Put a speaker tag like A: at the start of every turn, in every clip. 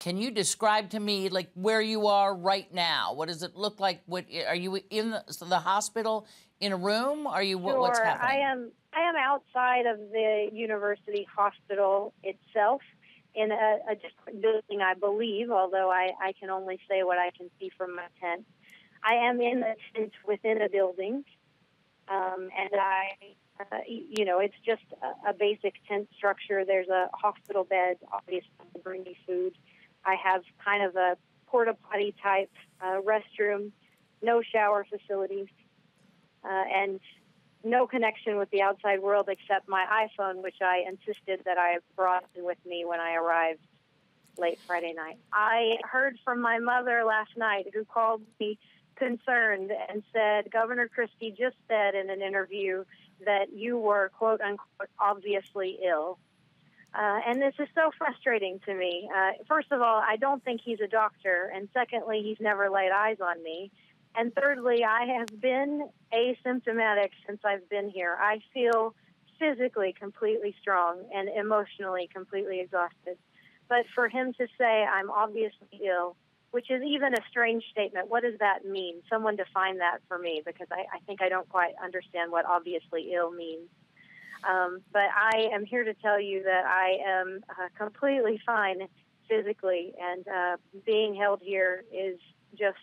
A: Can you describe to me, like, where you are right now? What does it look like? What are you in the hospital in a room? Are you what's
B: Sure.
A: happening?
B: I am outside of the university hospital itself in a different building, I believe, although I can only say what I can see from my tent. I am in a tent within a building, and it's just a basic tent structure. There's a hospital bed, obviously, to bring me food. I have kind of a porta potty type restroom, no shower facilities, and no connection with the outside world except my iPhone, which I insisted that I brought with me when I arrived late Friday night. I heard from my mother last night, who called me concerned and said, Governor Christie just said in an interview that you were, quote unquote, obviously ill. And this is so frustrating to me. First of all, I don't think he's a doctor. And secondly, he's never laid eyes on me. And thirdly, I have been asymptomatic since I've been here. I feel physically completely strong and emotionally completely exhausted. But for him to say I'm obviously ill, which is even a strange statement, what does that mean? Someone define that for me, because I think I don't quite understand what obviously ill means. But I am here to tell you that I am completely fine physically, and being held here is just,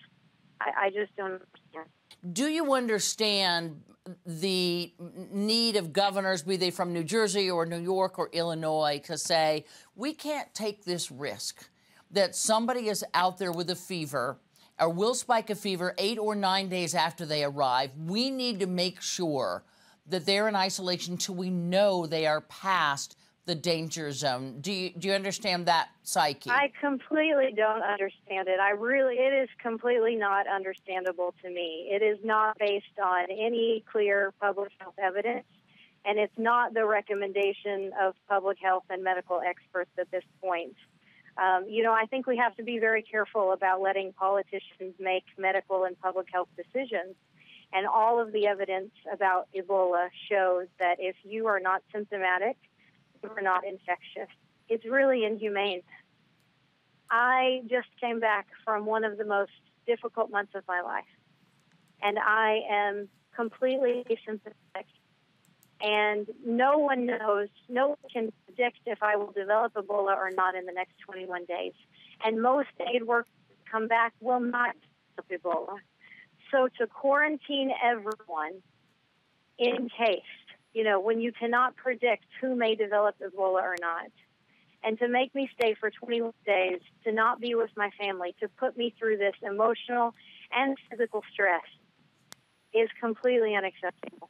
B: I just don't understand.
A: Do you understand the need of governors, be they from New Jersey or New York or Illinois, to say, we can't take this risk that somebody is out there with a fever or will spike a fever 8 or 9 days after they arrive? We need to make sure that they're in isolation till we know they are past the danger zone. Do you understand that psyche?
B: I completely don't understand it. It is completely not understandable to me. It is not based on any clear public health evidence, and it's not the recommendation of public health and medical experts at this point. I think we have to be very careful about letting politicians make medical and public health decisions. And all of the evidence about Ebola shows that if you are not symptomatic, you are not infectious. It's really inhumane. I just came back from one of the most difficult months of my life, and I am completely asymptomatic. And no one knows, no one can predict if I will develop Ebola or not in the next 21 days. And most aid workers come back will not develop Ebola. So to quarantine everyone in case, when you cannot predict who may develop Ebola or not, and to make me stay for 21 days, to not be with my family, to put me through this emotional and physical stress is completely unacceptable.